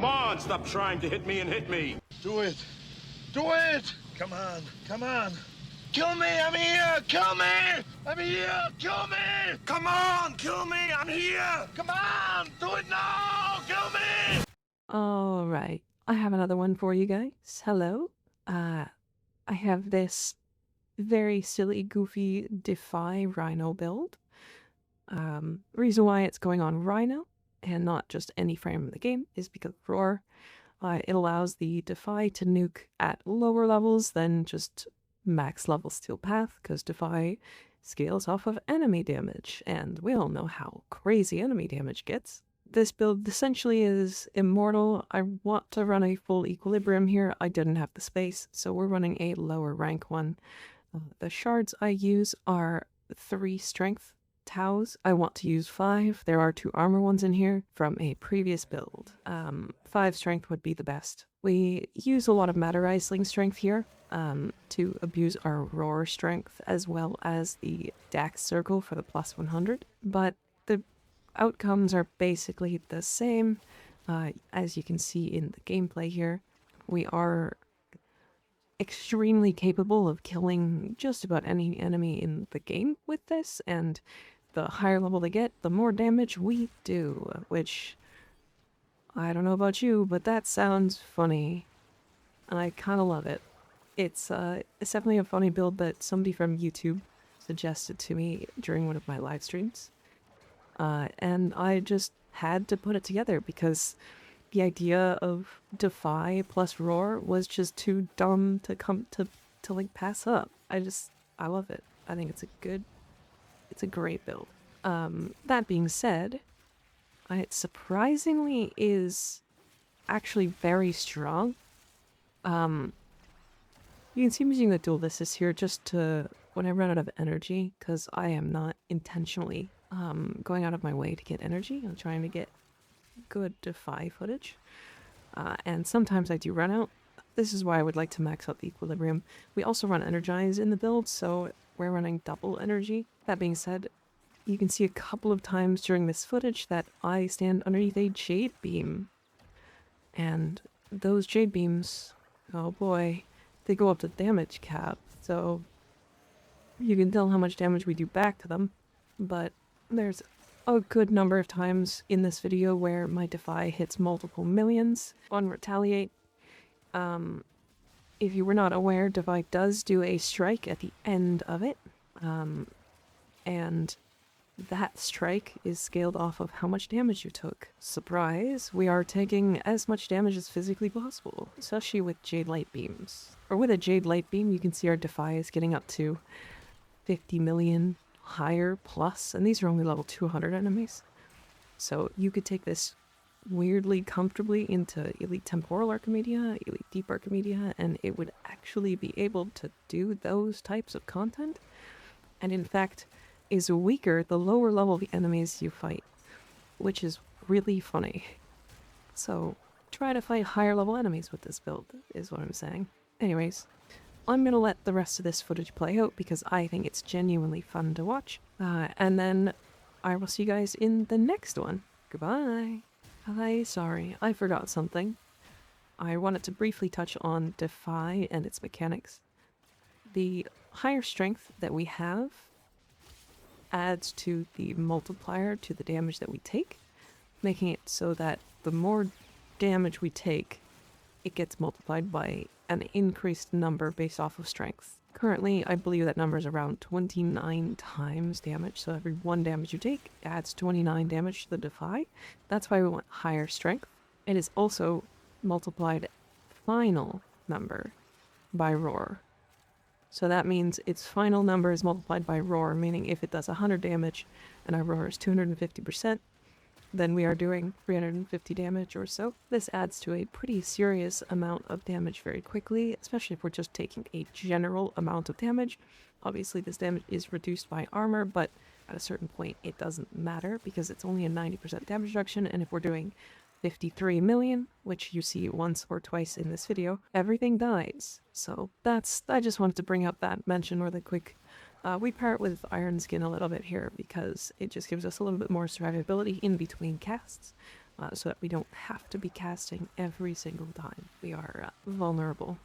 Come on, stop trying to hit me and hit me. Do it. Do it! Come on, come on. Kill me, I'm here! Kill me! I'm here! Kill me! Come on, kill me! I'm here! Come on! Do it now! Kill me! Alright, I have another one for you guys. Hello. I have this very silly, goofy Defy Rhino build. Reason why it's going on Rhino, and not just any frame of the game, is because of Roar. It allows the Defy to nuke at lower levels than just max level Steel Path, because Defy scales off of enemy damage, and we all know how crazy enemy damage gets. This build essentially is immortal. I want to run a full equilibrium here. I didn't have the space, so we're running a lower rank one. The shards I use are 3 strength Taus. I want to use 5. There are 2 armor ones in here from a previous build. 5 strength would be the best. We use a lot of Matter Riesling strength here to abuse our Roar strength, as well as the Dax circle for the plus 100. But the outcomes are basically the same. As you can see in the gameplay here, we are extremely capable of killing just about any enemy in the game with this, and the higher level they get, the more damage we do, which, I don't know about you, but that sounds funny, and I kind of love it. It's definitely a funny build that somebody from YouTube suggested to me during one of my live streams, and I just had to put it together because the idea of Defy plus Roar was just too dumb to come to like pass up. I love it. I think it's a great build. That being said, it surprisingly is actually very strong. You can see me using the dual assist here just to, when I run out of energy, because I am not intentionally going out of my way to get energy. I'm trying to get good Defy footage, and sometimes I do run out. This is why I would like to max out the equilibrium. We also run energize in the build, so we're running double energy. That being said, you can see a couple of times during this footage that I stand underneath a jade beam, and those jade beams, oh boy, they go up to damage cap, so you can tell how much damage we do back to them. But there's a good number of times in this video where my Defy hits multiple millions on Retaliate. If you were not aware, Defy does do a strike at the end of it, and that strike is scaled off of how much damage you took. Surprise, we are taking as much damage as physically possible, especially with Jade Light Beams. Or with a Jade Light Beam, you can see our Defy is getting up to 50 million higher plus, and these are only level 200 enemies. So you could take this weirdly comfortably into Elite Temporal Archimedia, Elite Deep Archimedia, and it would actually be able to do those types of content, and in fact is weaker the lower level the enemies you fight, which is really funny. So try to fight higher level enemies with this build, is what I'm saying. Anyways, I'm gonna let the rest of this footage play out because I think it's genuinely fun to watch, and then I will see you guys in the next one. Goodbye. Hi, sorry, I forgot something. I wanted to briefly touch on Defy and its mechanics. The higher strength that we have adds to the multiplier to the damage that we take, making it so that the more damage we take, it gets multiplied by an increased number based off of strength. Currently, I believe that number is around 29 times damage, so every 1 damage you take adds 29 damage to the Defy. That's why we want higher strength. It is also multiplied final number by Roar. So that means its final number is multiplied by Roar, meaning if it does 100 damage and our Roar is 250%, then we are doing 350 damage or so. This adds to a pretty serious amount of damage very quickly, especially if we're just taking a general amount of damage. Obviously this damage is reduced by armor, but at a certain point it doesn't matter because it's only a 90% damage reduction, and if we're doing 53 million, which you see once or twice in this video, everything dies. So I just wanted to bring up that mention really quick. We pair it with Iron Skin a little bit here because it just gives us a little bit more survivability in between casts. so that we don't have to be casting every single time we are vulnerable